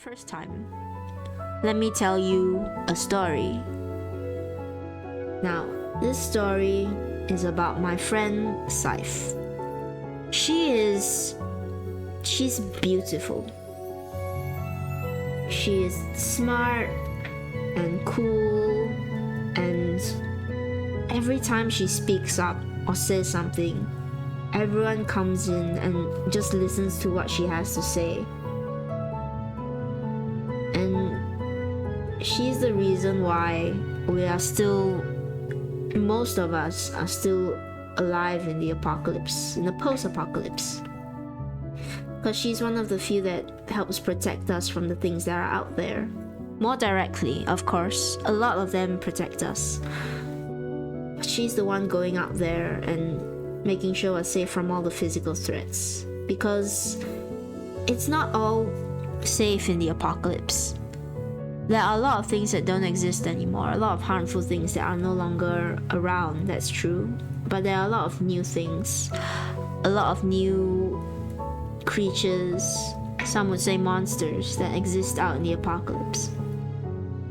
first time, let me tell you a story. Now, this story is about my friend Saif. She's beautiful. She is smart and cool, and every time she speaks up or says something, everyone comes in and just listens to what she has to say. And she's the reason why most of us are still alive in the apocalypse, in the post-apocalypse. Because she's one of the few that helps protect us from the things that are out there. More directly, of course, a lot of them protect us. She's the one going out there and making sure we're safe from all the physical threats. Because it's not all safe in the apocalypse. There are a lot of things that don't exist anymore, a lot of harmful things that are no longer around, that's true. But there are a lot of new things, a lot of new creatures, some would say monsters, that exist out in the apocalypse.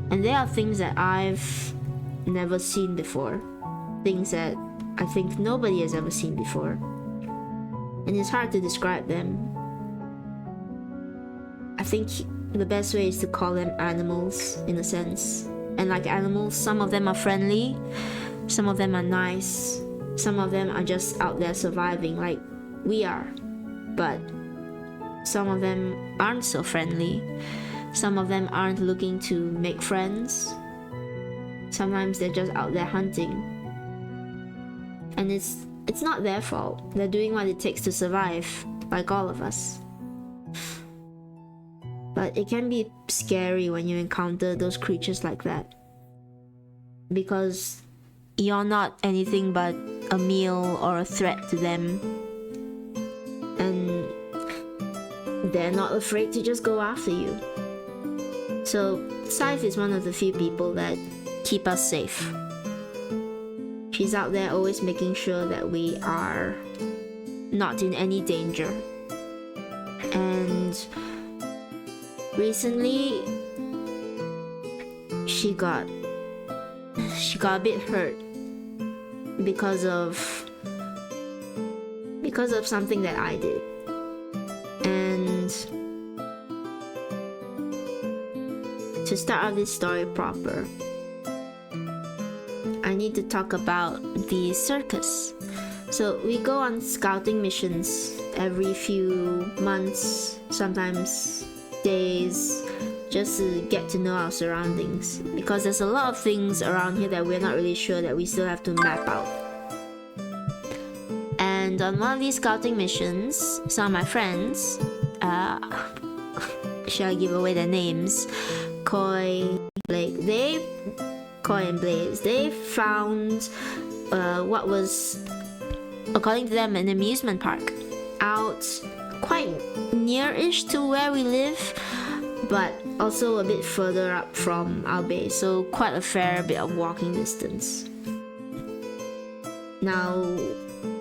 And there are things that I've never seen before, things that I think nobody has ever seen before. And it's hard to describe them. I think the best way is to call them animals, in a sense. And like animals, some of them are friendly, some of them are nice, some of them are just out there surviving like we are. But some of them aren't so friendly. Some of them aren't looking to make friends. Sometimes they're just out there hunting. And it's not their fault. They're doing what it takes to survive, like all of us. But it can be scary when you encounter those creatures like that. Because you're not anything but a meal or a threat to them. And they're not afraid to just go after you. So Saif is one of the few people that keep us safe. She's out there always making sure that we are not in any danger. And recently she got a bit hurt because of something that I did. And to start off this story proper, I need to talk about the circus. So we go on scouting missions every few months, sometimes days, just to get to know our surroundings. Because there's a lot of things around here that we're not really sure, that we still have to map out. And on one of these scouting missions, some of my friends, shall I give away their names? Coy and Blaze, they found what was, according to them, an amusement park out quite near-ish to where we live, but also a bit further up from our base, so quite a fair bit of walking distance. Now,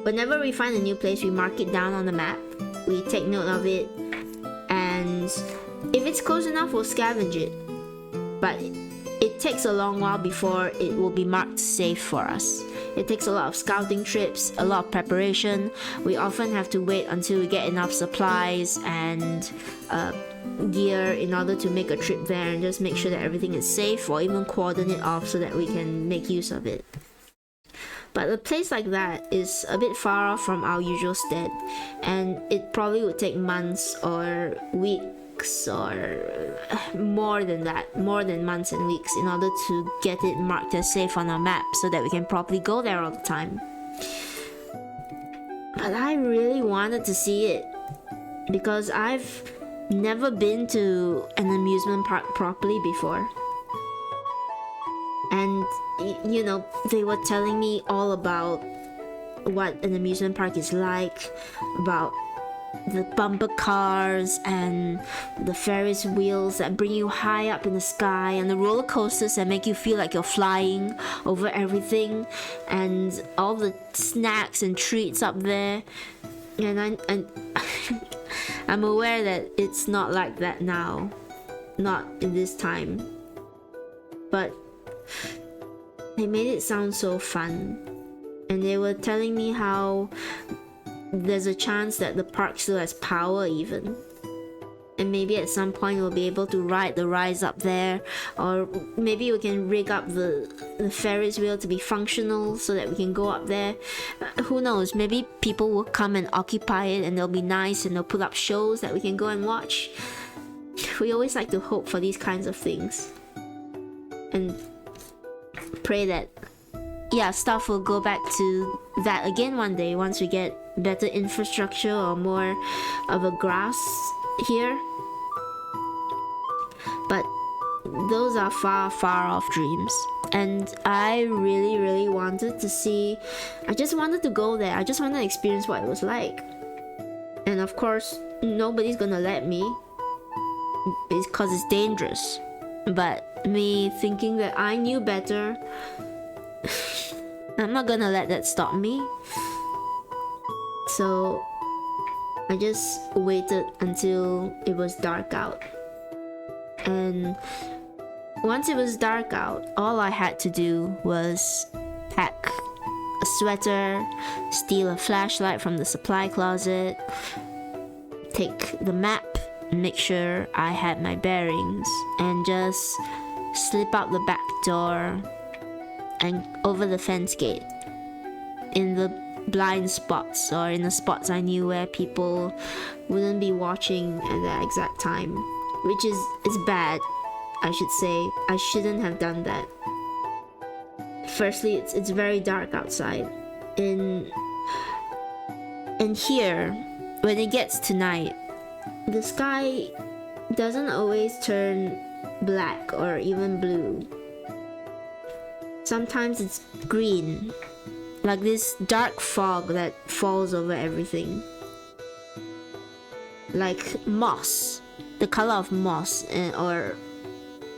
whenever we find a new place, we mark it down on the map, we take note of it, and if it's close enough, we'll scavenge it. But it takes a long while before it will be marked safe for us. It takes a lot of scouting trips, a lot of preparation. We often have to wait until we get enough supplies and gear in order to make a trip there and just make sure that everything is safe, or even cordon it off so that we can make use of it. But a place like that is a bit far off from our usual stead, and it probably would take months or weeks or more than that, more than months and weeks, in order to get it marked as safe on our map so that we can properly go there all the time. But I really wanted to see it because I've never been to an amusement park properly before. And you know, they were telling me all about what an amusement park is like, about the bumper cars and the Ferris wheels that bring you high up in the sky, and the roller coasters that make you feel like you're flying over everything, and all the snacks and treats up there. And I'm aware that it's not like that now. not in this time. But they made it sound so fun. And they were telling me how there's a chance that the park still has power even. And maybe at some point we'll be able to ride the rides up there, or maybe we can rig up the Ferris wheel to be functional so that we can go up there. Who knows, maybe people will come and occupy it and they'll be nice and they'll put up shows that we can go and watch. We always like to hope for these kinds of things and pray that stuff will go back to that again one day once we get better infrastructure or more of a grass here. But those are far, far off dreams. And I really, really wanted to see, I just wanted to go there. I just wanted to experience what it was like. And of course, nobody's gonna let me. It's because it's dangerous. But me thinking that I knew better, I'm not gonna let that stop me. So I just waited until it was dark out. And once it was dark out, all I had to do was pack a sweater, steal a flashlight from the supply closet, take the map, make sure I had my bearings, and just slip out the back door and over the fence gate in the blind spots, or in the spots I knew where people wouldn't be watching at that exact time, which is bad, I should say. I shouldn't have done that. Firstly, it's very dark outside, and here, when it gets to night, the sky doesn't always turn black or even blue. Sometimes it's green, like this dark fog that falls over everything, like moss, the color of moss, or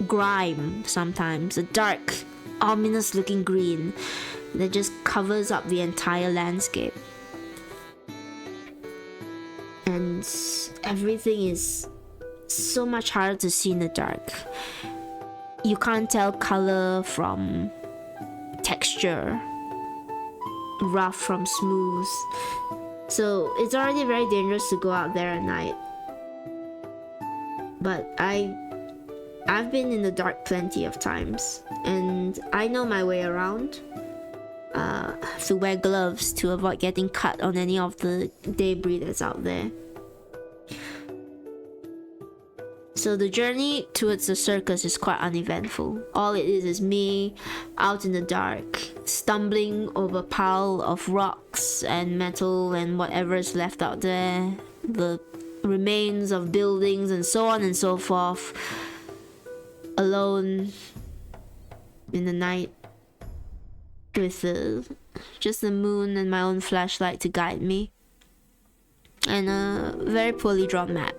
grime. Sometimes a dark, ominous looking green that just covers up the entire landscape, and everything is so much harder to see in the dark. You can't tell color from texture, rough from smooth. So it's already very dangerous to go out there at night. But I've been in the dark plenty of times, and I know my way around. I have to wear gloves to avoid getting cut on any of the debris that's out there. So the journey towards the circus is quite uneventful. All it is me out in the dark, stumbling over a pile of rocks and metal and whatever is left out there, the remains of buildings and so on and so forth, alone in the night with just the moon and my own flashlight to guide me, and a very poorly drawn map.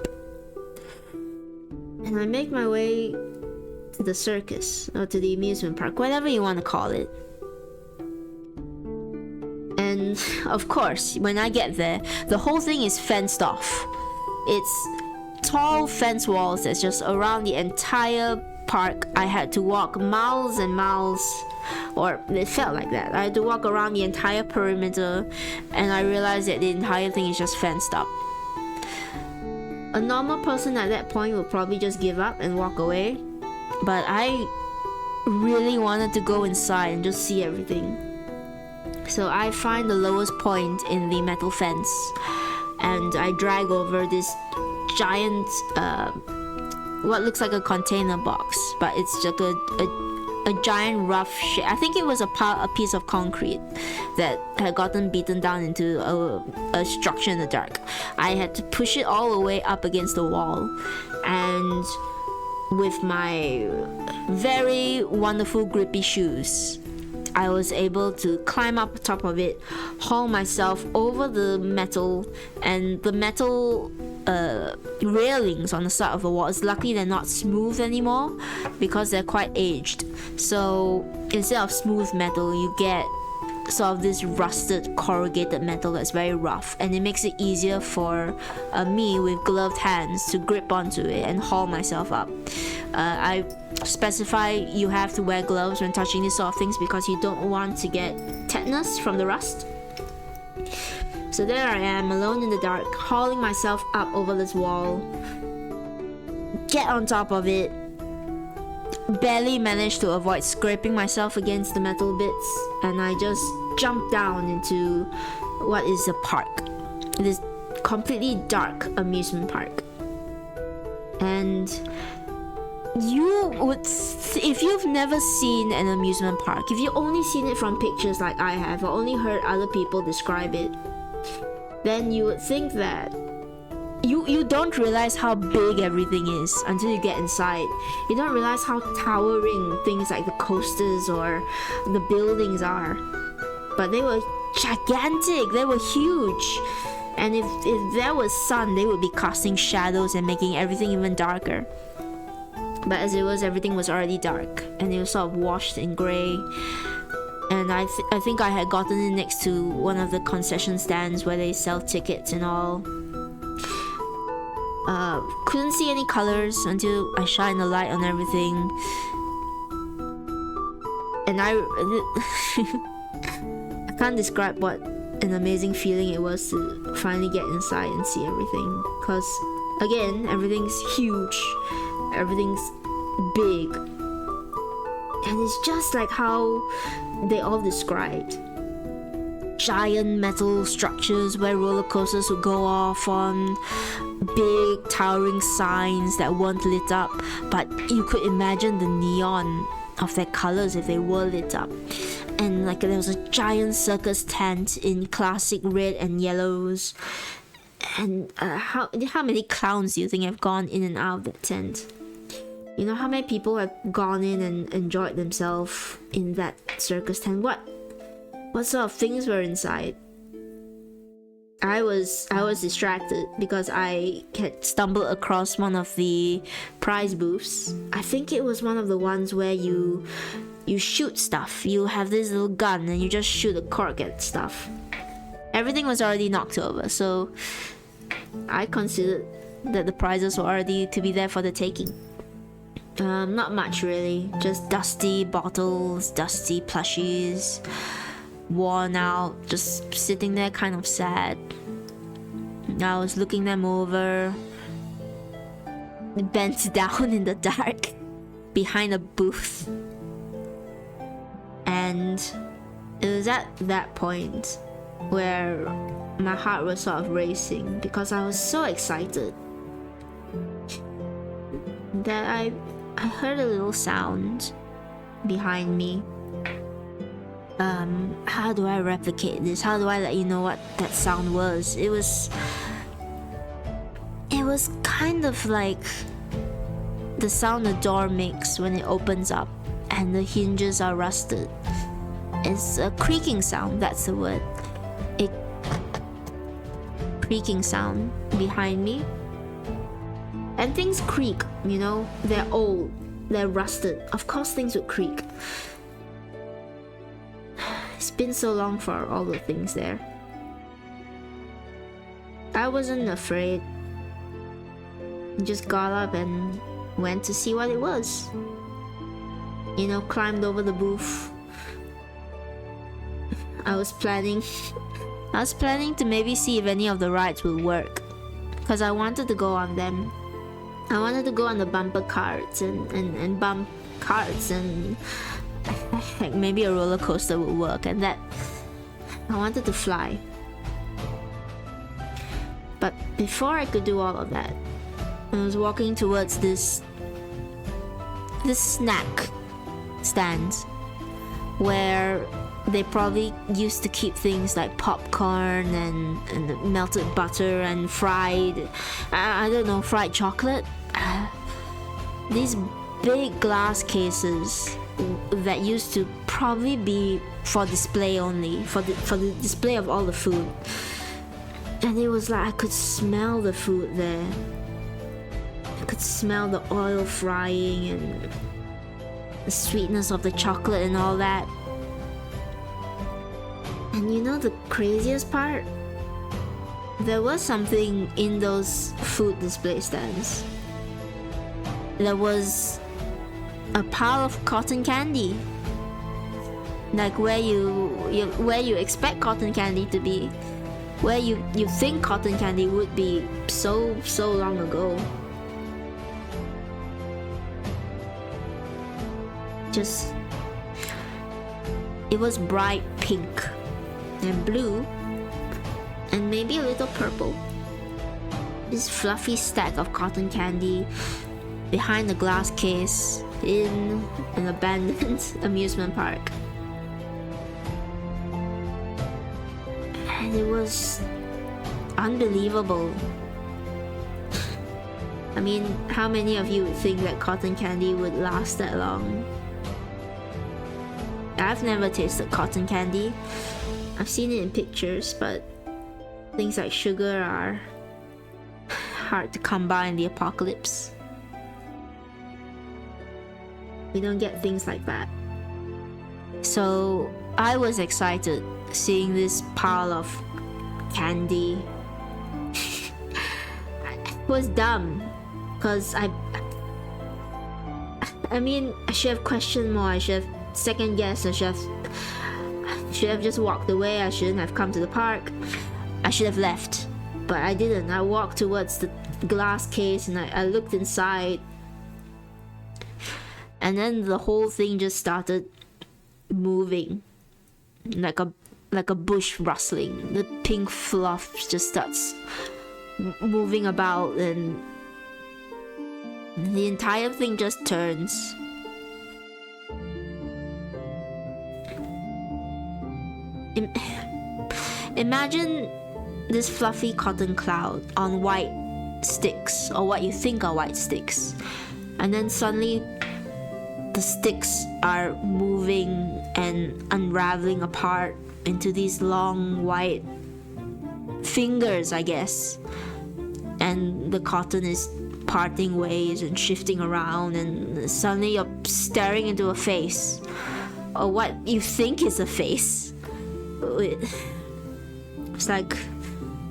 And I make my way to the circus, or to the amusement park, whatever you want to call it. And of course, when I get there, the whole thing is fenced off. It's tall fence walls that's just around the entire park. I had to walk miles and miles, or it felt like that. I had to walk around the entire perimeter, and I realized that the entire thing is just fenced up. A normal person at that point would probably just give up and walk away, but I really wanted to go inside and just see everything. So I find the lowest point in the metal fence, and I drag over this giant, what looks like a container box, but it's like a giant rough shape. I think it was a piece of concrete that had gotten beaten down into a structure in the dark. I had to push it all the way up against the wall, and with my very wonderful grippy shoes, I was able to climb up top of it, haul myself over the metal, and the metal railings on the side of the wall. It's lucky they're not smooth anymore because they're quite aged. So instead of smooth metal, you get sort of this rusted corrugated metal that's very rough, and it makes it easier for me with gloved hands to grip onto it and haul myself up. I specify you have to wear gloves when touching these sort of things because you don't want to get tetanus from the rust. So there I am, alone in the dark, hauling myself up over this wall. Get on top of it. Barely managed to avoid scraping myself against the metal bits, and I just jumped down into what is a park. This completely dark amusement park. And you would, if you've never seen an amusement park, if you've only seen it from pictures like I have, or only heard other people describe it, then you would think that you don't realize how big everything is until you get inside. You don't realize how towering things like the coasters or the buildings are. But they were gigantic, they were huge. And if there was sun, they would be casting shadows and making everything even darker. But as it was, everything was already dark, and it was sort of washed in grey. And I think I had gotten in next to one of the concession stands where they sell tickets and all. Couldn't see any colors until I shined a light on everything. And I can't describe what an amazing feeling it was to finally get inside and see everything. Because, again, everything's huge. Everything's big. And it's just like how they all described. Giant metal structures where roller coasters would go off on, big towering signs that weren't lit up, but you could imagine the neon of their colors if they were lit up. And like there was a giant circus tent in classic red and yellows. And how many clowns do you think have gone in and out of that tent? You know how many people have gone in and enjoyed themselves in that circus tent? What sort of things were inside? I was distracted because I had stumbled across one of the prize booths. I think it was one of the ones where you shoot stuff. You have this little gun and you just shoot a cork at stuff. Everything was already knocked over, so I considered that the prizes were already to be there for the taking. Not much really, just dusty bottles, dusty plushies, worn out, just sitting there kind of sad. I was looking them over, bent down in the dark behind a booth. And it was at that point where my heart was sort of racing because I was so excited that I heard a little sound behind me. How do I replicate this? How do I let you know what that sound was? It was kind of like the sound a door makes when it opens up and the hinges are rusted. It's a creaking sound, that's the word. A creaking sound behind me. And things creak, you know, they're old, they're rusted. Of course things would creak. It's been so long for all the things there. I wasn't afraid. I just got up and went to see what it was. You know, climbed over the booth. I was planning to maybe see if any of the rides would work, because I wanted to go on them. I wanted to go on the bumper carts and bump carts, and heck, maybe a roller coaster would work, and that I wanted to fly. But before I could do all of that, I was walking towards this snack stand where they probably used to keep things like popcorn and melted butter and fried, I don't know, fried chocolate. These big glass cases that used to probably be for display only, for the display of all the food. And it was like I could smell the food there. I could smell the oil frying and the sweetness of the chocolate and all that. And you know the craziest part? There was something in those food display stands. There was a pile of cotton candy, like where you expect cotton candy to be, where you think cotton candy would be so long ago. Just, it was bright pink and blue and maybe a little purple. This fluffy stack of cotton candy behind the glass case in an abandoned amusement park. And it was unbelievable. I mean, how many of you would think that cotton candy would last that long? I've never tasted cotton candy. I've seen it in pictures, but things like sugar are hard to come by in the apocalypse. We don't get things like that. So I was excited seeing this pile of candy. It was dumb, because I mean, I should have questioned more. I should have second guessed. I should have just walked away. I shouldn't have come to the park. I should have left, but I didn't. I walked towards the glass case and I looked inside, and then the whole thing just started moving, like a bush rustling. The pink fluff just starts moving about, and the entire thing just turns. Imagine this fluffy cotton cloud on white sticks, or what you think are white sticks, and then suddenly the sticks are moving and unraveling apart into these long white fingers, I guess, and the cotton is parting ways and shifting around, and suddenly you're staring into a face, or what you think is a face. It's like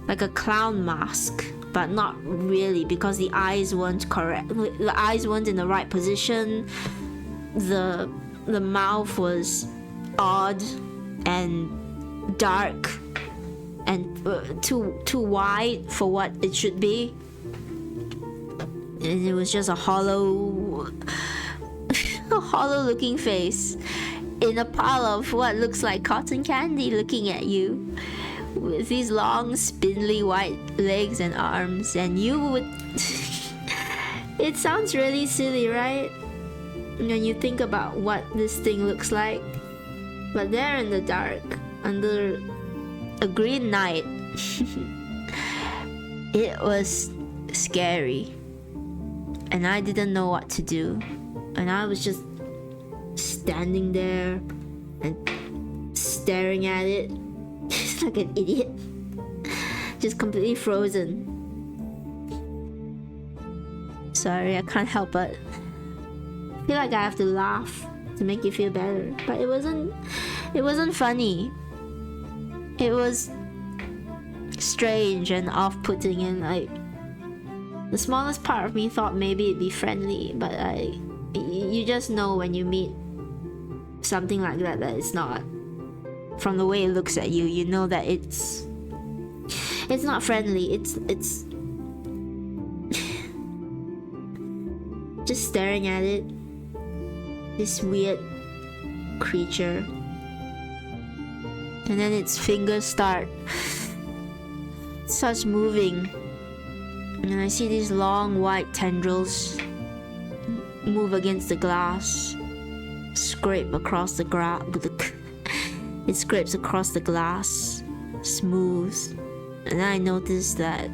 a clown mask, but not really, because the eyes weren't correct. The eyes weren't in the right position. The mouth was odd and dark and too wide for what it should be. And it was just a hollow looking face in a pile of what looks like cotton candy looking at you, with these long spindly white legs and arms. And you would it sounds really silly, right, when you think about what this thing looks like, but there in the dark under a green night it was scary, and I didn't know what to do, and I was just standing there and staring at it like an idiot, just completely frozen. Sorry, I can't help but feel like I have to laugh to make you feel better, but it wasn't funny. It was strange and off-putting, and like the smallest part of me thought maybe it'd be friendly, but you just know when you meet something like that it's not. From the way it looks at you, you know that it's not friendly. It's just staring at it, this weird creature, and then its fingers starts moving, and I see these long white tendrils move against the glass, scrape across the grass. It scrapes across the glass, smooth, and I noticed that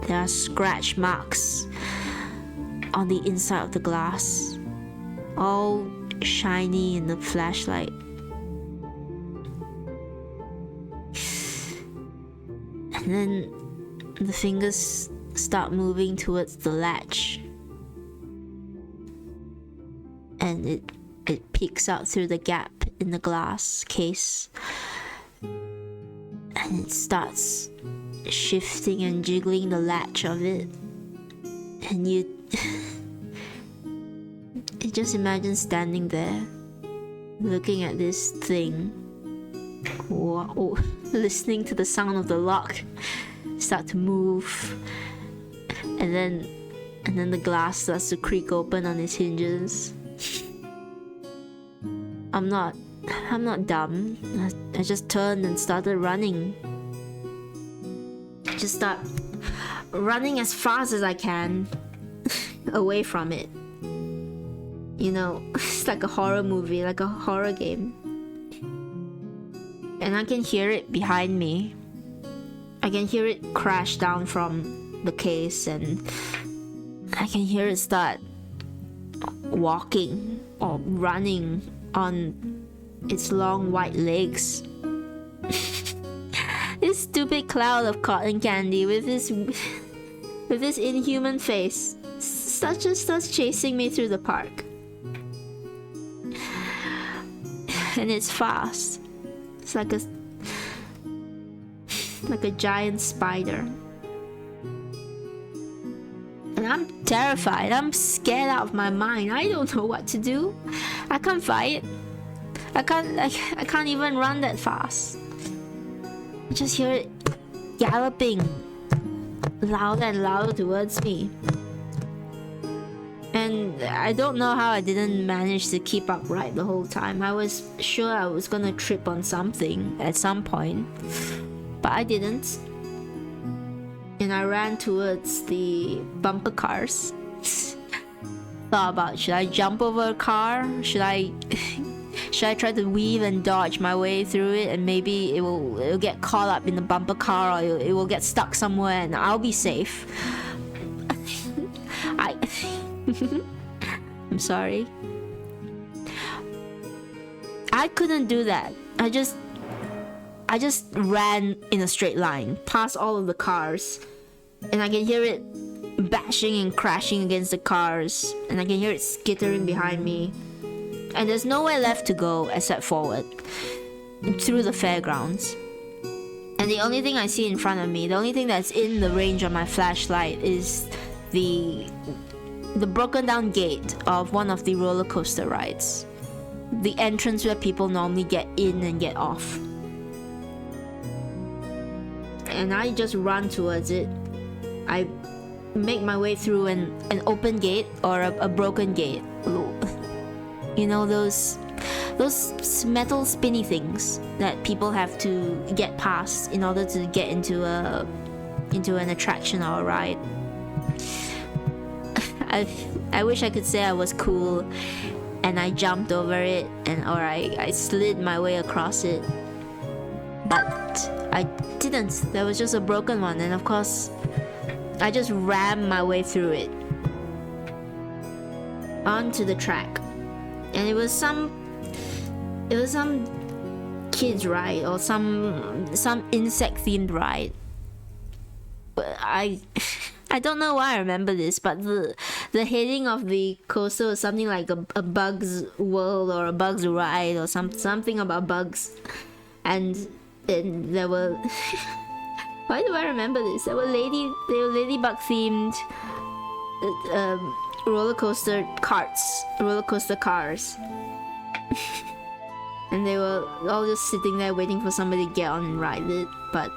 there are scratch marks on the inside of the glass, all shiny in the flashlight. And then the fingers start moving towards the latch, and it peeks out through the gap in the glass case, and it starts shifting and jiggling the latch of it, and it just imagine standing there, looking at this thing, listening to the sound of the lock start to move, and then the glass starts to creak open on its hinges. I'm not dumb. I just turned and started running. Just start running as fast as I can away from it. You know, it's like a horror movie, like a horror game. And I can hear it behind me. I can hear it crash down from the case, and I can hear it start walking or running on its long white legs. This stupid cloud of cotton candy with this inhuman face just starts chasing me through the park. And it's fast. It's like a giant spider. And I'm terrified. I'm scared out of my mind. I don't know what to do. I can't fight. I can't even run that fast. I just hear it galloping louder and louder towards me. And I don't know how I didn't manage to keep upright the whole time. I was sure I was gonna trip on something at some point, but I didn't. And I ran towards the bumper cars. Thought about, should I jump over a car? Should I try to weave and dodge my way through it, and maybe it'll get caught up in the bumper car, or it will get stuck somewhere and I'll be safe. I'm sorry. I couldn't do that. I just ran in a straight line past all of the cars, and I can hear it bashing and crashing against the cars, and I can hear it skittering behind me. And there's nowhere left to go except forward through the fairgrounds. And the only thing I see in front of me, the only thing that's in the range of my flashlight, is the broken down gate of one of the roller coaster rides. The entrance where people normally get in and get off. And I just run towards it. I make my way through an open gate or a broken gate. You know, those metal spinny things that people have to get past in order to get into an attraction or a ride. I wish I could say I was cool and I jumped over it, or I slid my way across it, but I didn't. There was just a broken one, and of course I just rammed my way through it onto the track. And it was some kids ride or some insect themed ride. But I don't know why I remember this, but the heading of the coaster was something like a Bug's World or a Bug's Ride or something about bugs. And there were why do I remember this? There were ladybug themed roller coaster cars. And they were all just sitting there waiting for somebody to get on and ride it. But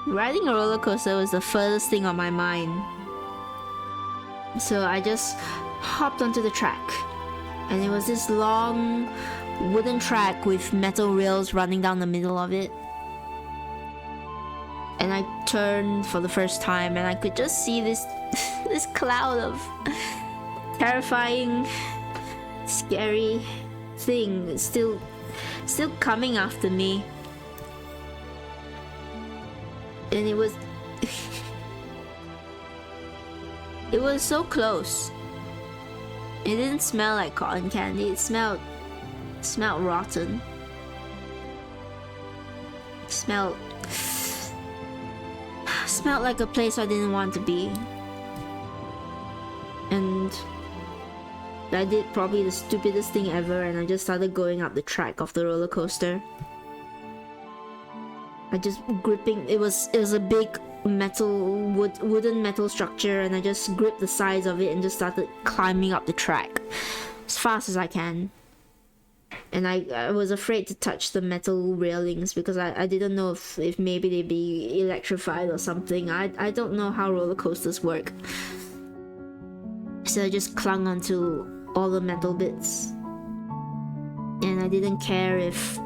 riding a roller coaster was the furthest thing on my mind. So I just hopped onto the track. And it was this long wooden track with metal rails running down the middle of it. And I turned for the first time, and I could just see this cloud of terrifying, scary thing still coming after me. And it was it was so close. It didn't smell like cotton candy. It smelled rotten. Smelled like a place I didn't want to be. And I did probably the stupidest thing ever, and I just started going up the track of the roller coaster. I just gripping. It was a big wooden metal structure, and I just gripped the sides of it and just started climbing up the track as fast as I can. And I was afraid to touch the metal railings because I didn't know if maybe they'd be electrified or something. I don't know how roller coasters work. So I just clung onto all the metal bits. And I didn't care if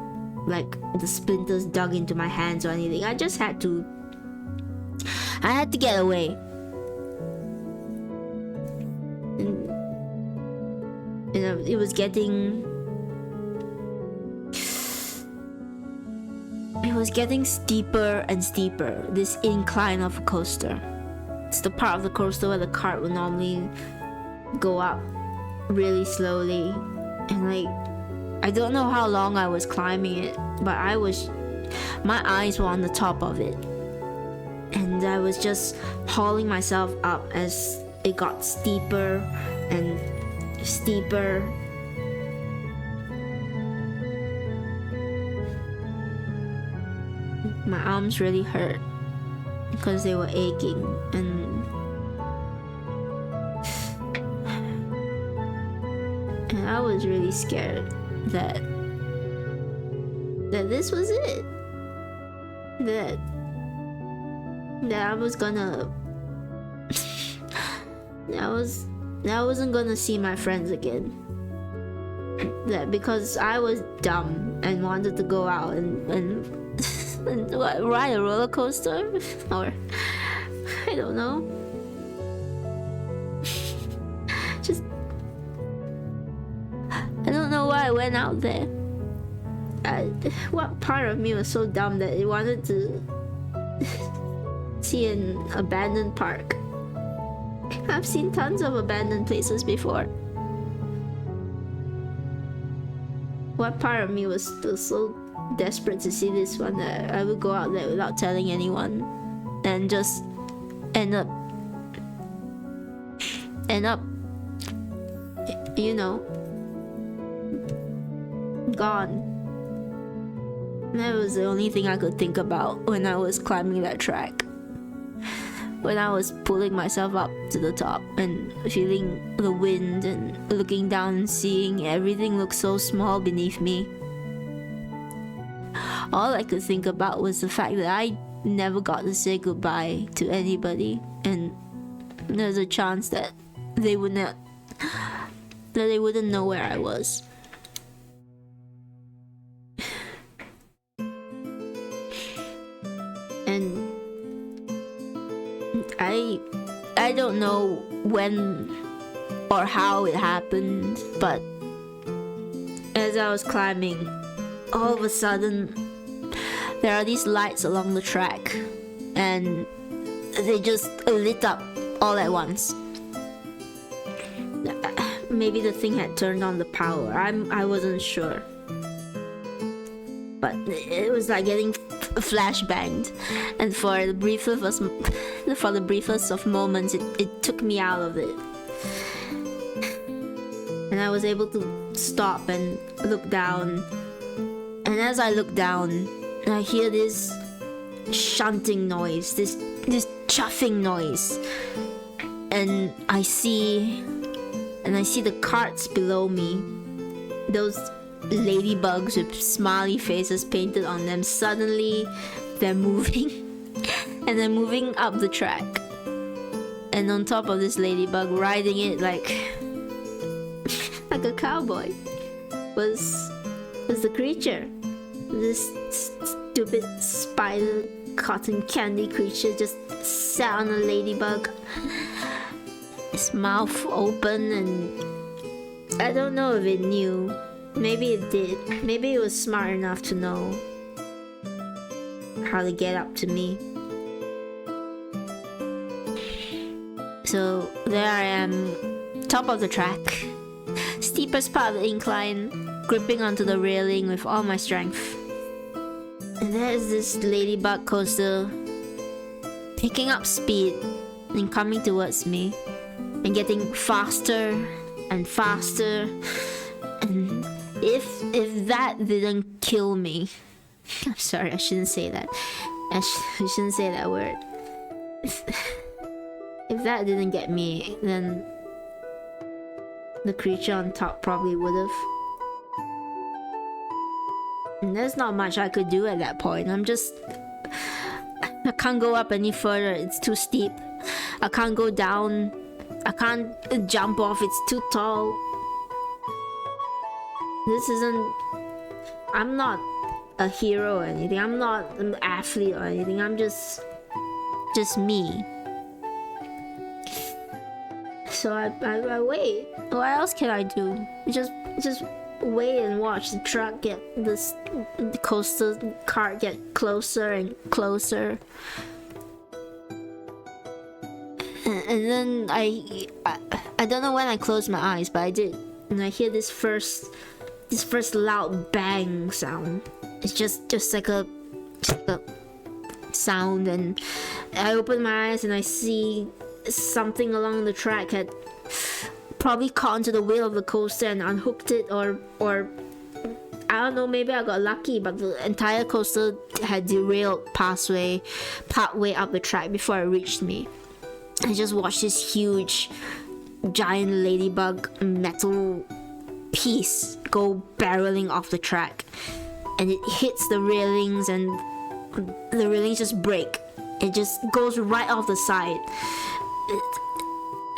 like the splinters dug into my hands or anything. I just had to get away. And it was getting steeper and steeper, this incline of a coaster. It's the part of the coaster where the cart would normally go up really slowly, and like I don't know how long I was climbing it, but my eyes were on the top of it, and I was just hauling myself up as it got steeper and steeper. My arms really hurt because they were aching, and I was really scared that this was it. That I was gonna I wasn't gonna see my friends again. That because I was dumb and wanted to go out and ride a roller coaster, or I don't know. Just I don't know why I went out there. What part of me was so dumb that it wanted to see an abandoned park? I've seen tons of abandoned places before. What part of me was still so desperate to see this one that I would go out there without telling anyone and just end up you know, gone. That was the only thing I could think about when I was climbing that track. When I was pulling myself up to the top and feeling the wind and looking down and seeing everything look so small beneath me. All I could think about was the fact that I never got to say goodbye to anybody, and there's a chance that they wouldn't know where I was. And I don't know when or how it happened, but as I was climbing, all of a sudden there are these lights along the track, and they just lit up all at once. Maybe the thing had turned on the power. I wasn't sure, but it was like getting flashbanged, and for the briefest of moments, it took me out of it, and I was able to stop and look down. And as I look down, I hear this shunting noise, this chuffing noise, and I see the carts below me. Those ladybugs with smiley faces painted on them. Suddenly, they're moving, and they're moving up the track. And on top of this ladybug, riding it like a cowboy, was the creature. This stupid spider cotton candy creature just sat on a ladybug, its mouth open, and I don't know if it knew. Maybe it did. Maybe it was smart enough to know how to get up to me. So there I am, top of the track, steepest part of the incline, gripping onto the railing with all my strength. And there's this ladybug coaster picking up speed and coming towards me and getting faster and faster. And if that didn't kill me, I'm sorry, I shouldn't say that. I shouldn't say that word. If that didn't get me, then the creature on top probably would have. And there's not much I could do at that point. I can't go up any further, it's too steep. I can't go down. I can't jump off, it's too tall. I'm not a hero or anything. I'm not an athlete or anything. I'm just me. So I wait. What else can I do? Just wait and watch the truck the coaster cart get closer and closer. And then I don't know when I closed my eyes, but I did. And I hear this first loud bang sound. It's just like a sound, and I open my eyes and I see something along the track had probably caught onto the wheel of the coaster and unhooked it, or I don't know, maybe I got lucky, but the entire coaster had derailed partway up the track before it reached me. I just watched this huge giant ladybug metal piece go barreling off the track, and it hits the railings and the railings just break. It just goes right off the side.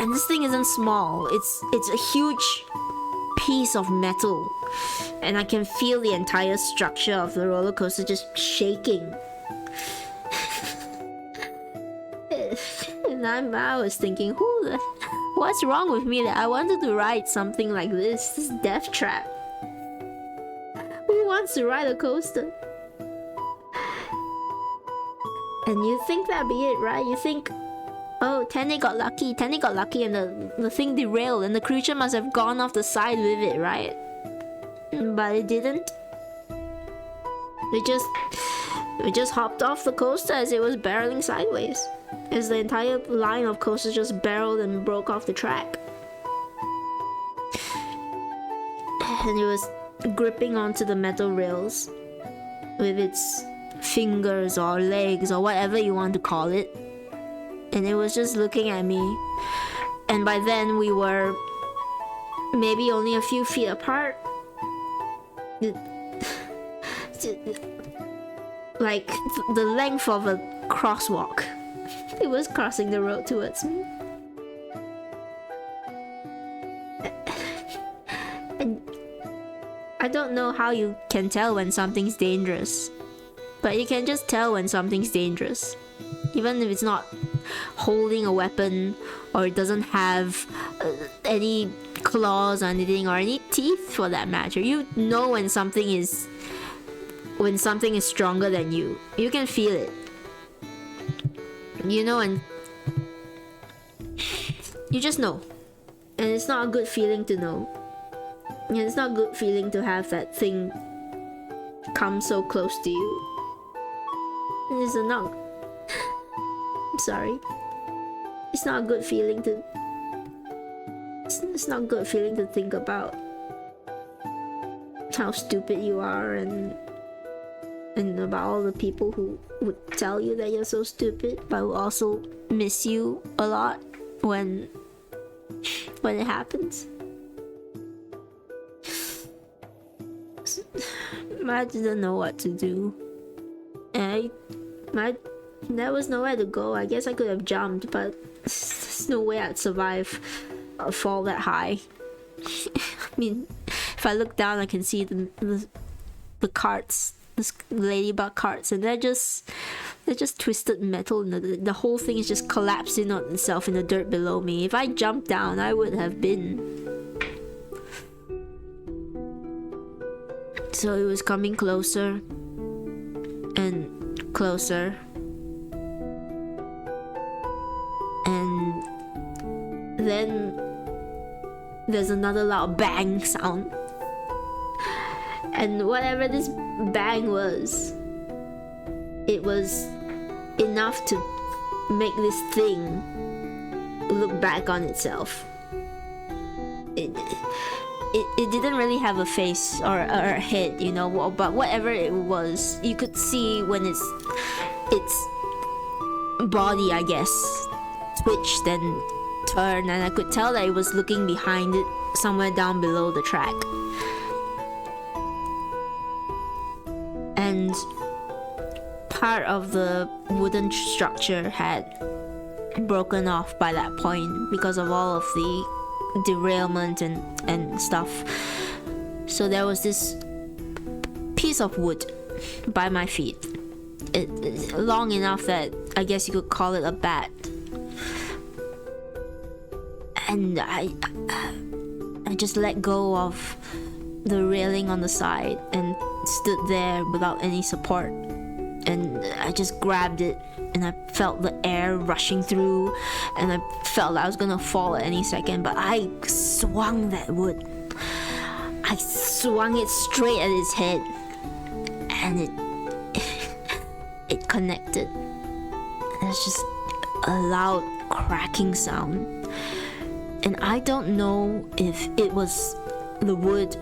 And this thing isn't small. It's a huge piece of metal, and I can feel the entire structure of the roller coaster just shaking. And I was thinking, what's wrong with me that I wanted to ride something like this death trap? Who wants to ride a coaster? And you think that'd be it, right? You think, oh, Tene got lucky, and the thing derailed, and the creature must have gone off the side with it, right? But it didn't. It just hopped off the coaster as it was barreling sideways, as the entire line of coasters just barreled and broke off the track. And it was gripping onto the metal rails with its fingers or legs or whatever you want to call it, and it was just looking at me. And by then we were maybe only a few feet apart, like the length of a crosswalk. It was crossing the road towards me. And I don't know how you can tell when something's dangerous, but you can just tell when something's dangerous. Even if it's not holding a weapon, or it doesn't have any claws or anything, or any teeth for that matter. You know when something is stronger than you. You can feel it. You know, and you just know. And it's not a good feeling to know. And it's not a good feeling to have that thing come so close to you. It's not. I'm sorry. It's not a good feeling to. It's not a good feeling to think about how stupid you are, and about all the people who would tell you that you're so stupid, but will also miss you a lot when it happens. I didn't know what to do. And there was nowhere to go. I guess I could have jumped, but there's no way I'd survive a fall that high. I mean, if I look down, I can see the carts, the ladybug carts, and they're just twisted metal, and the whole thing is just collapsing on itself in the dirt below me. If I jumped down, I would have been. So it was coming closer and closer, and then there's another loud bang sound, and whatever this bang was, it was enough to make this thing look back on itself. It didn't really have a face or a head, you know, but whatever it was, you could see when its body, I guess, twitched and turned, and I could tell that it was looking behind it, somewhere down below the track. And part of the wooden structure had broken off by that point because of all of the derailment and stuff. So there was this piece of wood by my feet, long enough that I guess you could call it a bat. And I just let go of the railing on the side and stood there without any support. And I just grabbed it, and I felt the air rushing through, and I felt I was gonna fall at any second, but I swung that wood. I swung it straight at his head, and it connected. It's just a loud cracking sound. And I don't know if it was the wood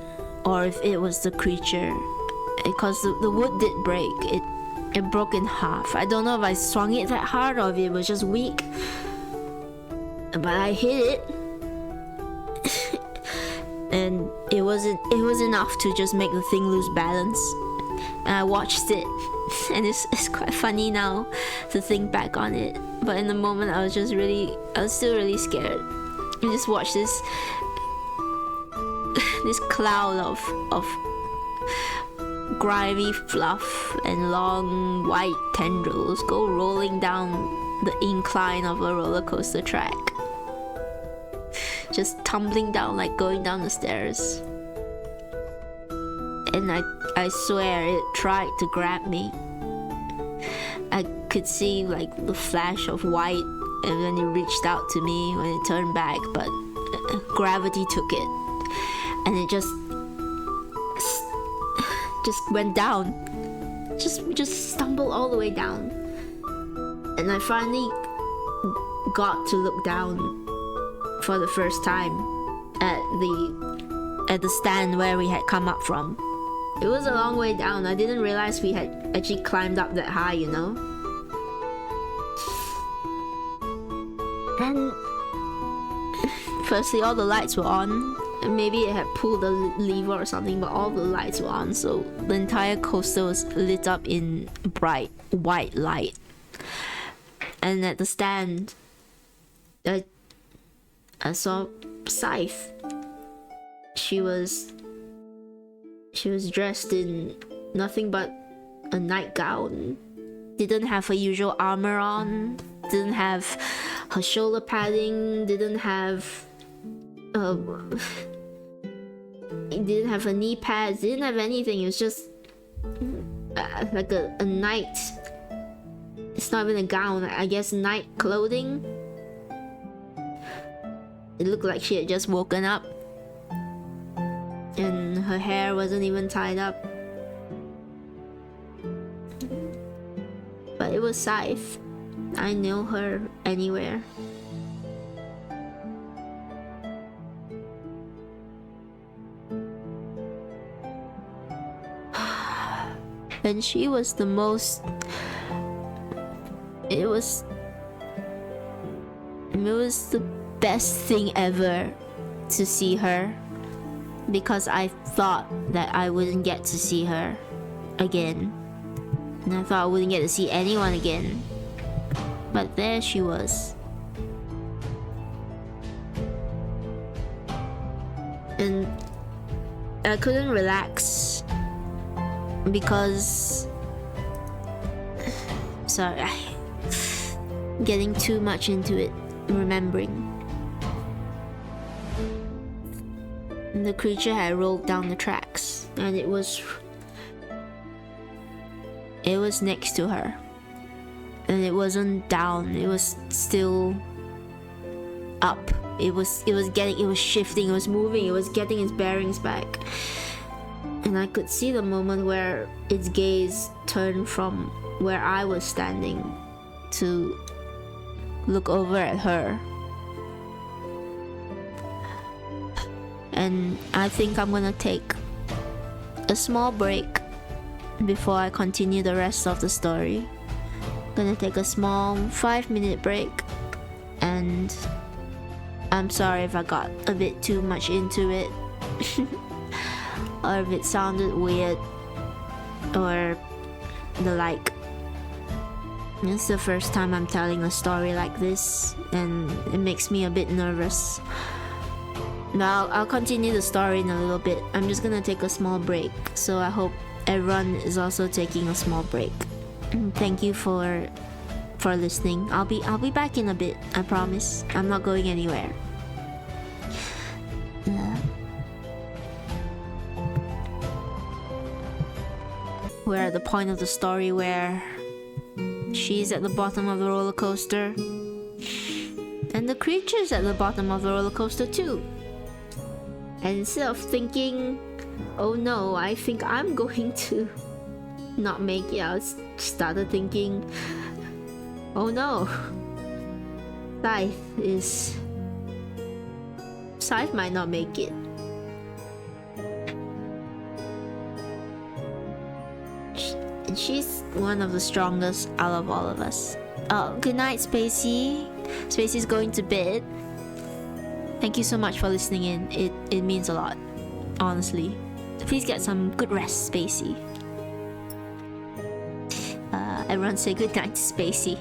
or if it was the creature, because the wood did break. It broke in half. I don't know if I swung it that hard or if it was just weak, but I hit it. And it was enough to just make the thing lose balance. And I watched it, and it's quite funny now to think back on it. But in the moment, I was still really scared. You just watch this cloud of grimy fluff and long white tendrils go rolling down the incline of a roller coaster track, just tumbling down like going down the stairs. And I swear it tried to grab me. I could see like the flash of white, and then it reached out to me when it turned back, but gravity took it, and it just went down. Just stumbled all the way down. And I finally got to look down for the first time at the stand where we had come up from. It was a long way down. I didn't realize we had actually climbed up that high, you know? And firstly, all the lights were on. And maybe it had pulled the lever or something, but all the lights were on, so the entire coaster was lit up in bright white light. And at the stand, I saw Scythe. She was dressed in nothing but a nightgown. Didn't have her usual armor on. Didn't have her shoulder padding. Didn't have it didn't have a knee pads, didn't have anything. It was just like a night, it's not even a gown, I guess night clothing. It looked like she had just woken up, and her hair wasn't even tied up. But it was Scythe. I knew her anywhere. And she was the most... It was the best thing ever to see her, because I thought that I wouldn't get to see her again. And I thought I wouldn't get to see anyone again. But there she was. And I couldn't relax because... Sorry, getting too much into it, remembering. And the creature had rolled down the tracks, and it was next to her. And it wasn't down, it was still up. It was shifting, it was moving, it was getting its bearings back. And I could see the moment where its gaze turned from where I was standing to look over at her. And I think I'm gonna take a small break before I continue the rest of the story. Gonna take a small 5-minute break, and I'm sorry if I got a bit too much into it or if it sounded weird or the like. It's the first time I'm telling a story like this, and it makes me a bit nervous. Now I'll continue the story in a little bit. I'm just gonna take a small break, so I hope everyone is also taking a small break. Thank you for listening. I'll be back in a bit. I promise. I'm not going anywhere. We're at the point of the story where she's at the bottom of the roller coaster, and the creature's at the bottom of the roller coaster too. And instead of thinking, oh no, I think I'm going to not make it, I started thinking, oh no, Scythe might not make it. And she's one of the strongest out of all of us. Oh, good night, Spacey. Spacey's going to bed. Thank you so much for listening in. It means a lot, honestly. Please get some good rest, Spacey. Everyone say good night to Spacey.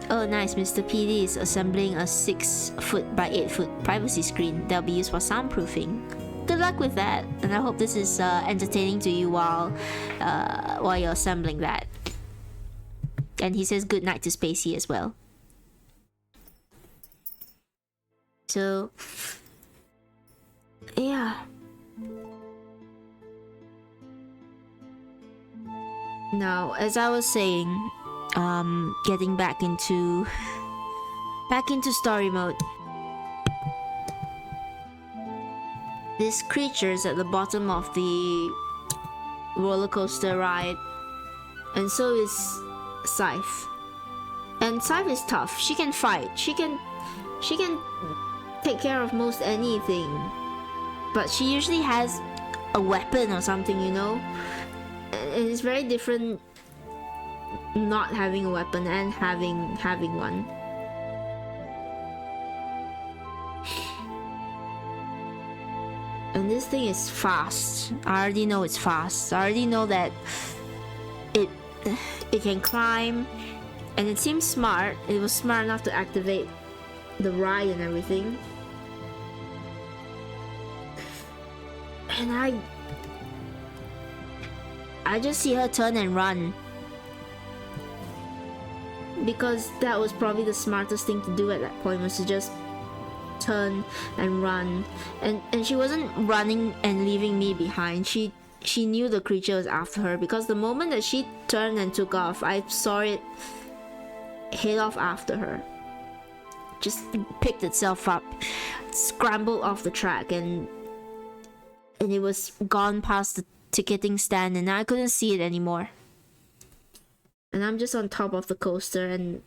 Oh nice, Mr. PD is assembling a 6-foot by 8-foot privacy screen that'll be used for soundproofing. Good luck with that, and I hope this is entertaining to you while you're assembling that. And he says good night to Spacey as well. So yeah. Now, as I was saying, getting back into story mode. This creature's at the bottom of the roller coaster ride, and so is Scythe. And Scythe is tough. She can fight. She can take care of most anything. But she usually has a weapon or something, you know? And it's very different not having a weapon and having one. And this thing is fast. I already know it's fast. I already know that it can climb, and it seems smart. It was smart enough to activate the ride and everything. And I just see her turn and run, because that was probably the smartest thing to do at that point, was to just turn and run. And she wasn't running and leaving me behind. She knew the creature was after her, because the moment that she turned and took off, I saw it head off after her. Just picked itself up, scrambled off the track, and it was gone past the ticketing stand, and I couldn't see it anymore. And I'm just on top of the coaster, and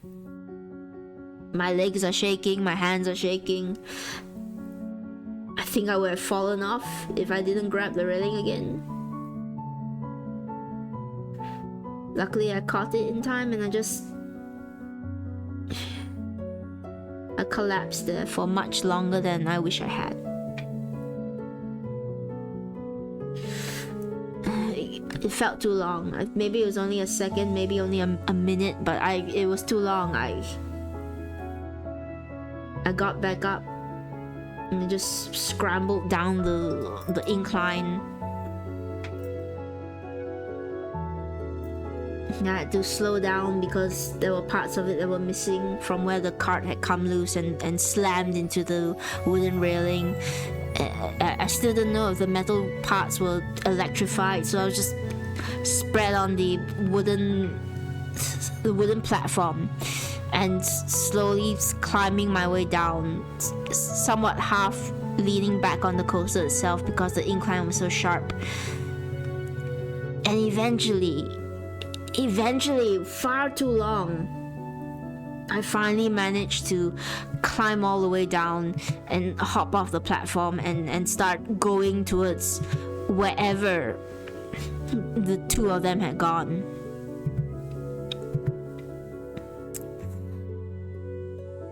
my legs are shaking, my hands are shaking. I think I would have fallen off if I didn't grab the railing again. Luckily I caught it in time, and I collapsed there for much longer than I wish I had. It felt too long. Maybe it was only a second, maybe only a minute, but it was too long. I got back up and I just scrambled down the incline. And I had to slow down because there were parts of it that were missing from where the cart had come loose and slammed into the wooden railing. I still didn't know if the metal parts were electrified, so I was just spread on the wooden platform and slowly climbing my way down, somewhat half leaning back on the coaster itself because the incline was so sharp. And eventually, far too long, I finally managed to climb all the way down and hop off the platform and start going towards wherever the two of them had gone.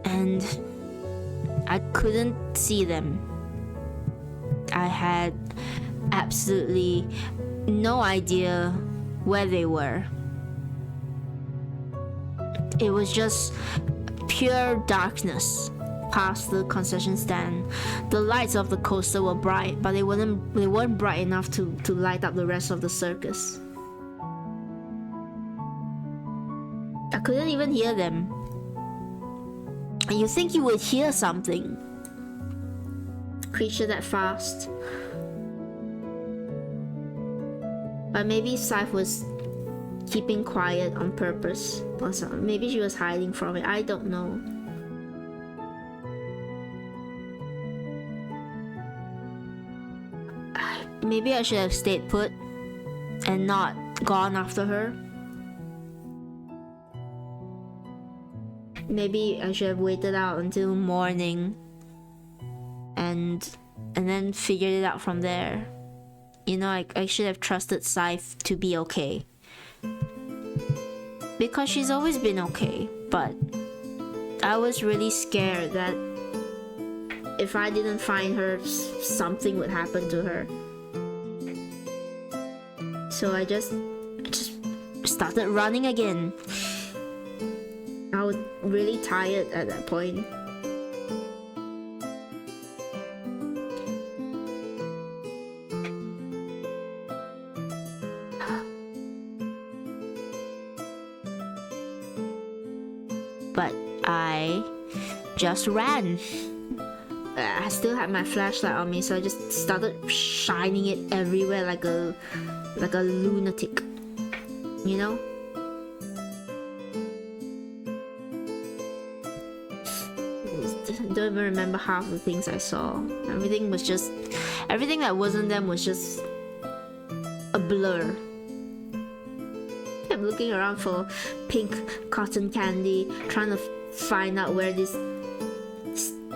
And I couldn't see them. I had absolutely no idea where they were. It was just pure darkness past the concession stand. The lights of the coaster were bright, but they weren't bright enough to light up the rest of the circus. I couldn't even hear them. And you think you would hear something? Creature that fast. But maybe Scythe was keeping quiet on purpose or something. Maybe she was hiding from it. I don't know. Maybe I should have stayed put and not gone after her. Maybe I should have waited out until morning and then figured it out from there. You know, I should have trusted Scythe to be okay. Because she's always been okay, but I was really scared that if I didn't find her, something would happen to her. So I just started running again. I was really tired at that point. But I just ran. I still had my flashlight on me, so I just started shining it everywhere like a lunatic, you know? I don't even remember half the things I saw. Everything that wasn't them was just a blur. I'm looking around for pink cotton candy, trying to find out where this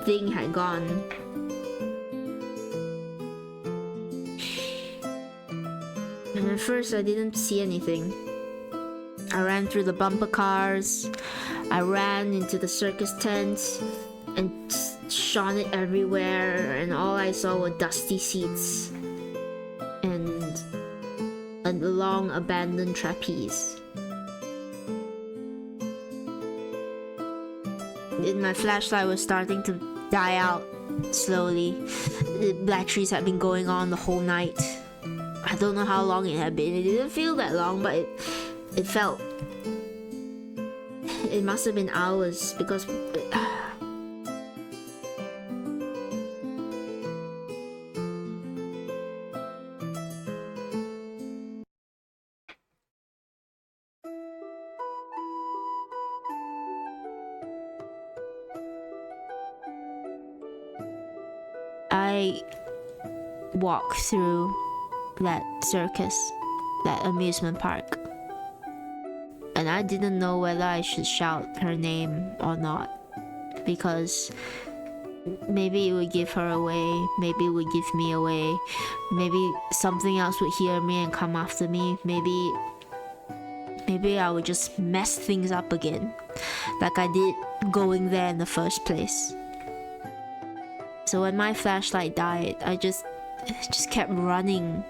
thing had gone. And at first I didn't see anything. I ran through the bumper cars, I ran into the circus tents and shone it everywhere, and all I saw were dusty seats and a long abandoned trapeze. My flashlight was starting to die out slowly. The batteries had been going on the whole night. I don't know how long it had been. It didn't feel that long, but it felt. It must have been hours because. I walked through that circus, that amusement park, and I didn't know whether I should shout her name or not, because maybe it would give her away, maybe it would give me away, maybe something else would hear me and come after me, maybe I would just mess things up again, like I did going there in the first place. So when my flashlight died, I just kept running.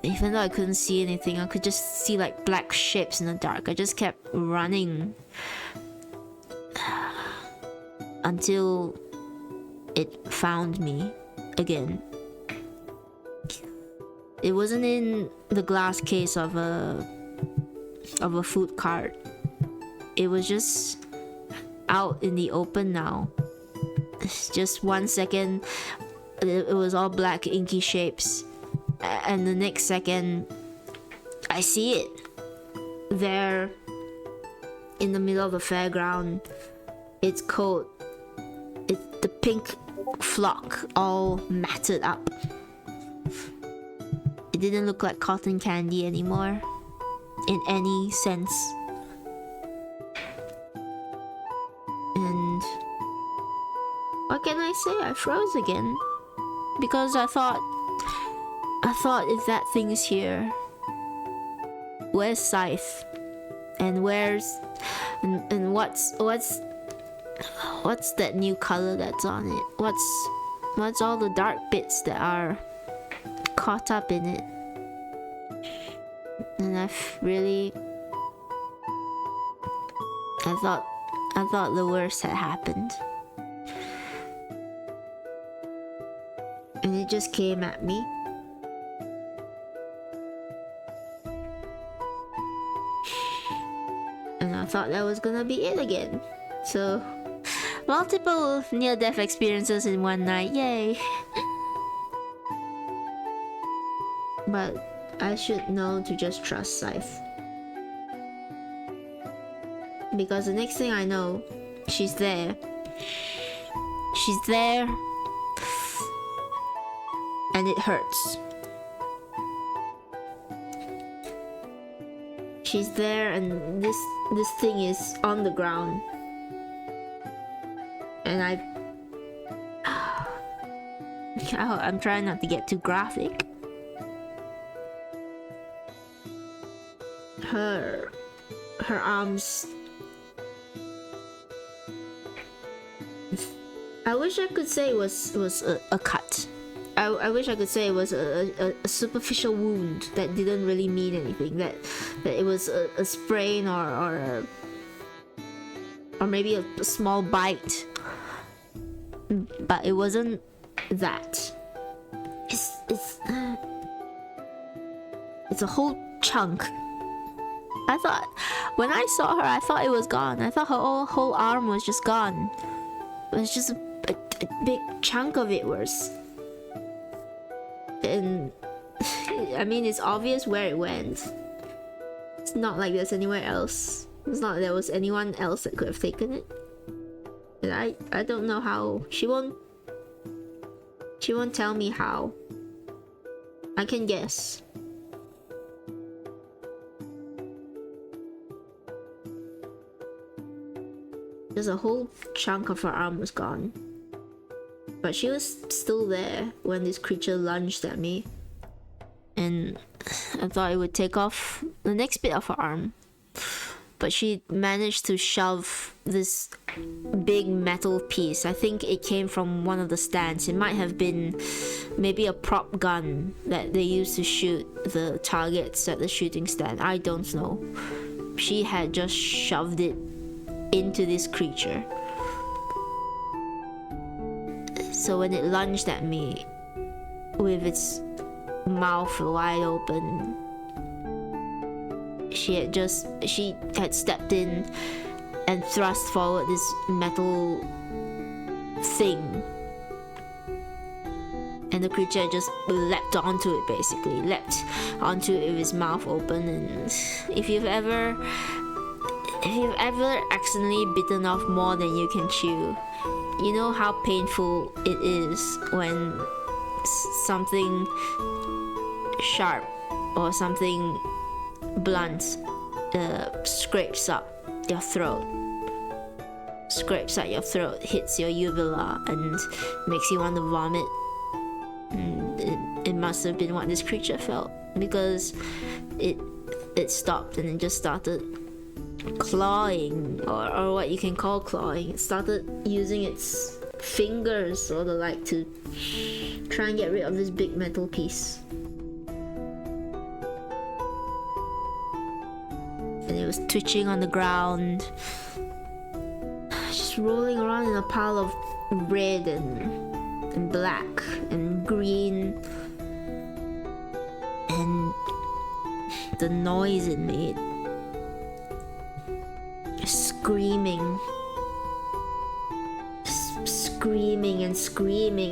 Even though I couldn't see anything, I could just see like black shapes in the dark. I just kept running until it found me again. It wasn't in the glass case of a food cart. It was just out in the open now. Just 1 second, it was all black inky shapes, and the next second, I see it there in the middle of the fairground. Its coat, the pink flock, all matted up. It didn't look like cotton candy anymore, in any sense. And what can I say? I froze again. Because I thought if that thing's here, where's Scythe? And where's and what's that new color that's on it? What's all the dark bits that are caught up in it? And I thought the worst had happened. And it just came at me. And I thought that was gonna be it again. So, multiple near-death experiences in one night, yay! But I should know to just trust Scythe. Because the next thing I know, she's there. She's there. And it hurts. She's there and this thing is on the ground. And I'm trying not to get too graphic. Her arms. I wish I could say it was a cut. I wish I could say it was a superficial wound that didn't really mean anything. That it was a sprain or maybe a small bite. But it wasn't that. It's a whole chunk. I thought when I saw her, I thought it was gone. I thought her whole arm was just gone. It was just a big chunk of it was. And I mean, it's obvious where it went. It's not like there's anywhere else. It's not like there was anyone else that could have taken it. And I don't know how. She won't tell me how. I can guess. There's a whole chunk of her arm was gone. But she was still there when this creature lunged at me. And I thought it would take off the next bit of her arm. But she managed to shove this big metal piece. I think it came from one of the stands. It might have been maybe a prop gun that they used to shoot the targets at the shooting stand. I don't know. She had just shoved it into this creature. So when it lunged at me with its mouth wide open, she had stepped in and thrust forward this metal thing, and the creature just leapt onto it, basically leapt onto it with its mouth open. And if you've ever accidentally bitten off more than you can chew, you know how painful it is when something sharp or something blunt scrapes up your throat, hits your uvula and makes you want to vomit. And it must have been what this creature felt, because it stopped and it just started clawing, or what you can call clawing. It started using its fingers or the like to try and get rid of this big metal piece. And it was twitching on the ground, just rolling around in a pile of red and black and green. And the noise it made, screaming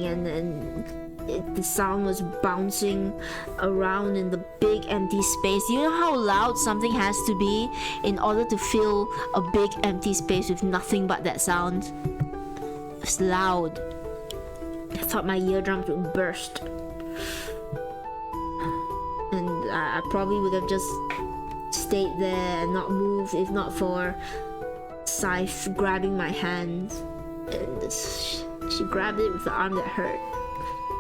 and the sound was bouncing around in the big empty space. You know how loud something has to be in order to fill a big empty space with nothing but that sound? It's loud. I thought my eardrums would burst. And I probably would have just stayed there and not moved if not for Scythe grabbing my hand. And she grabbed it with the arm that hurt,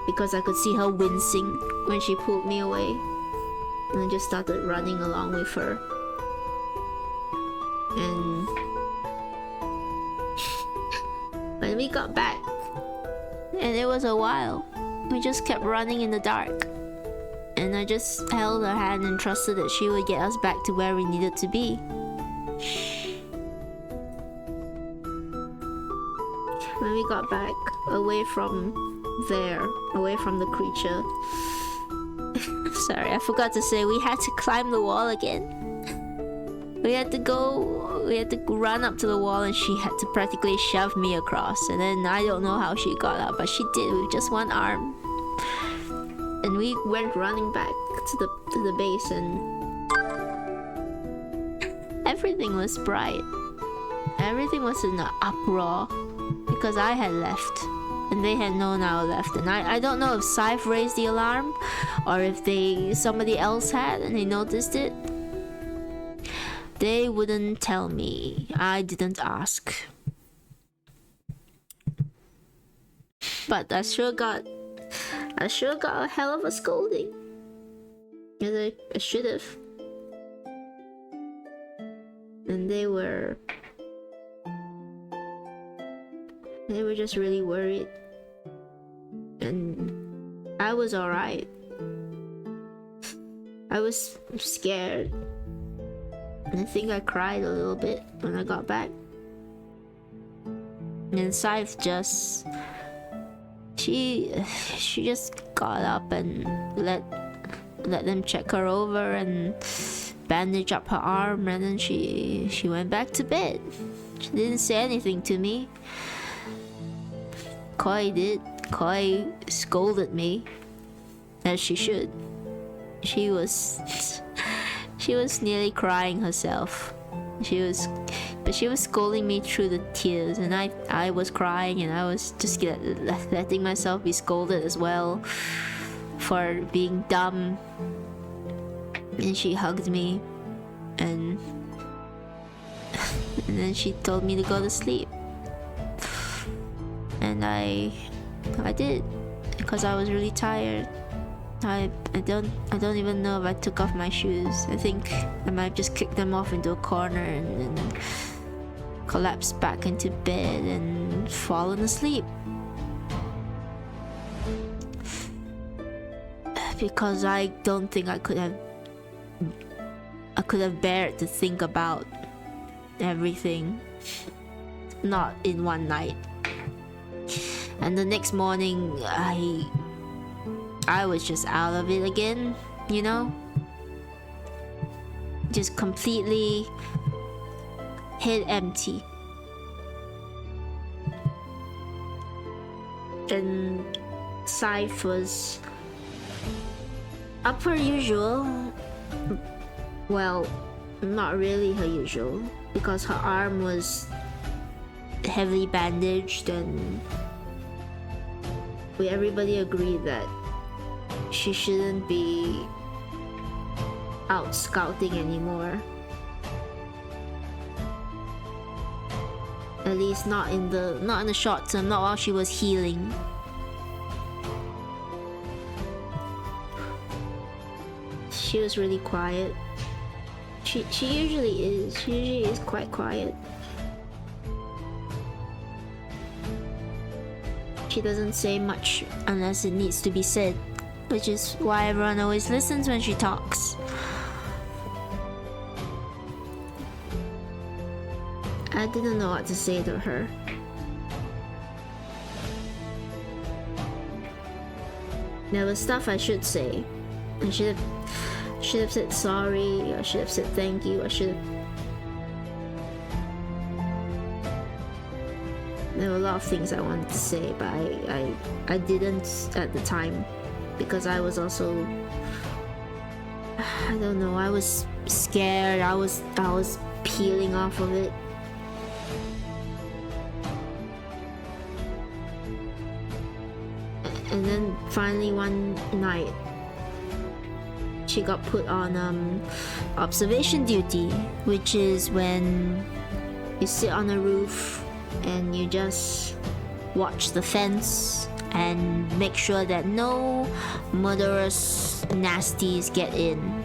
because I could see her wincing when she pulled me away. And I just started running along with her. And when we got back, and it was a while, we just kept running in the dark. And I just held her hand and trusted that she would get us back to where we needed to be. When we got back, away from there, away from the creature. Sorry, I forgot to say we had to climb the wall again. We had to run up to the wall, and she had to practically shove me across. And then I don't know how she got up, but she did with just one arm. And we went running back to the base, and everything was bright. Everything was in an uproar because I had left and they had known I left. And I don't know if Scythe raised the alarm or if somebody else had and they noticed it. They wouldn't tell me. I didn't ask. But I sure got a hell of a scolding. I should have. And they were just really worried. And I was alright. I was scared. And I think I cried a little bit when I got back. And Scythe just... She just got up and let them check her over and bandage up her arm, and then she went back to bed. She didn't say anything to me. Koi did. Koi scolded me, as she should. She was nearly crying herself. She was scolding me through the tears, and I was crying, and I was just letting myself be scolded as well for being dumb. And she hugged me, and then she told me to go to sleep, and I did, because I was really tired. I don't even know if I took off my shoes. I think I might have just kicked them off into a corner and collapsed back into bed and fallen asleep. Because I don't think I could have bared to think about everything. Not in one night. And the next morning, I was just out of it again, you know? Just completely head empty. And Scythe was up per usual. Well, not really her usual, because her arm was heavily bandaged, and everybody agreed that she shouldn't be out scouting anymore. At least not in the short term, not while she was healing. She was really quiet. She usually is. She usually is quite quiet. She doesn't say much unless it needs to be said, which is why everyone always listens when she talks. I didn't know what to say to her. There was stuff I should say. I should have said sorry, I should have said thank you, There were a lot of things I wanted to say, but I didn't at the time, because I was also, I don't know, I was scared. I was peeling off of it. And then finally one night, she got put on observation duty, which is when you sit on a roof and you just watch the fence and make sure that no murderous nasties get in.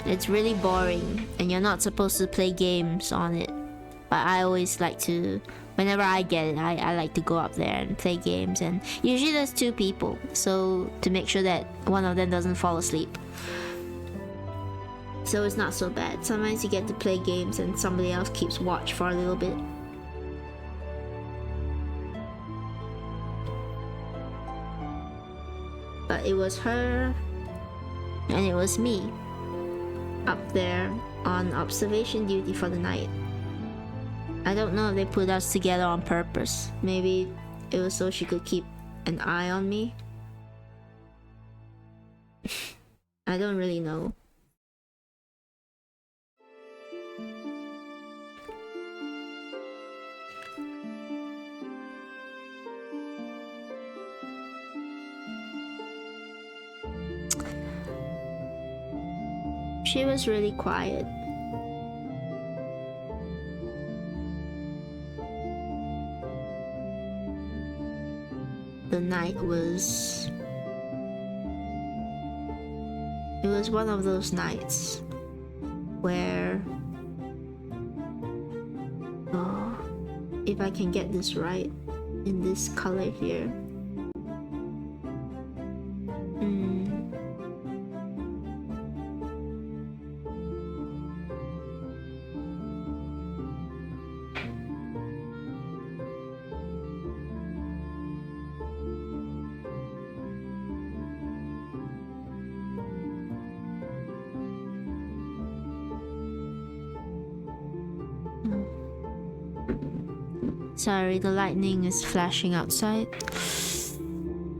It's really boring, and you're not supposed to play games on it. But I always like to, whenever I get it, I like to go up there and play games. And usually there's 2 people, so to make sure that one of them doesn't fall asleep. So it's not so bad. Sometimes you get to play games and somebody else keeps watch for a little bit. But it was her and it was me up there on observation duty for the night. I don't know if they put us together on purpose. Maybe it was so she could keep an eye on me. I don't really know. She was really quiet. The night was... It was one of those nights where... Oh, if I can get this right, in this color here. Sorry, the lightning is flashing outside.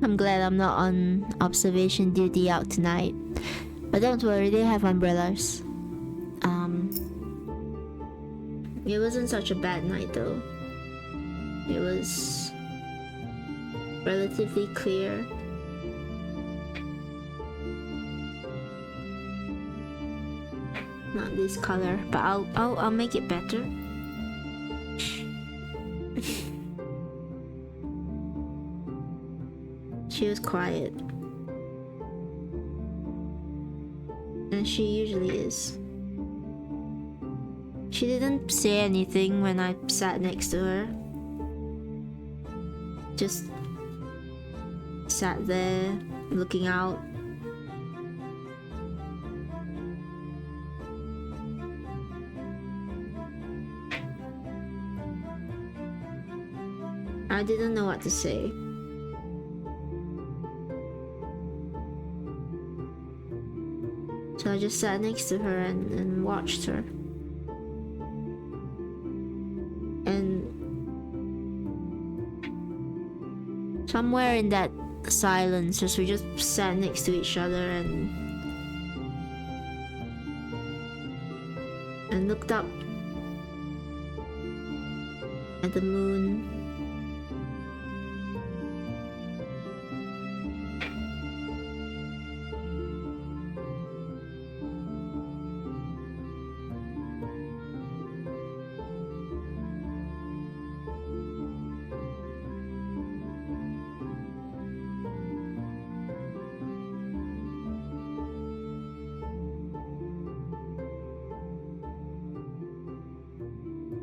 I'm glad I'm not on observation duty out tonight. But don't worry, they have umbrellas. It wasn't such a bad night though. It was relatively clear. Not this color, but I'll make it better. She was quiet. And she usually is. She didn't say anything when I sat next to her. Just sat there, looking out. I didn't know what to say. So I just sat next to her and watched her. And somewhere in that silence, as we just sat next to each other and looked up at the moon.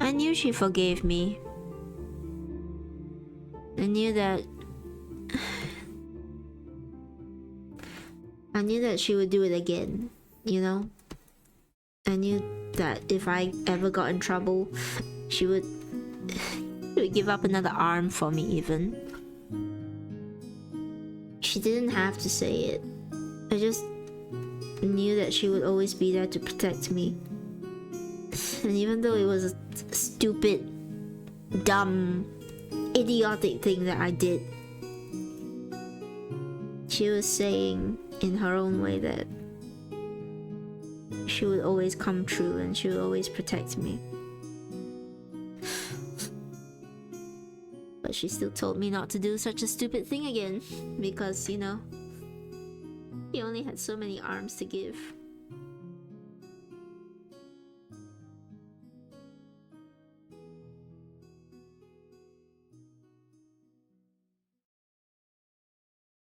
I knew she forgave me. I knew that she would do it again, you know? I knew that if I ever got in trouble, she would give up another arm for me even. She didn't have to say it. I just knew that she would always be there to protect me. And even though it was a stupid, dumb, idiotic thing that I did, she was saying in her own way that she would always come true and she would always protect me. But she still told me not to do such a stupid thing again because, you know, he only had so many arms to give.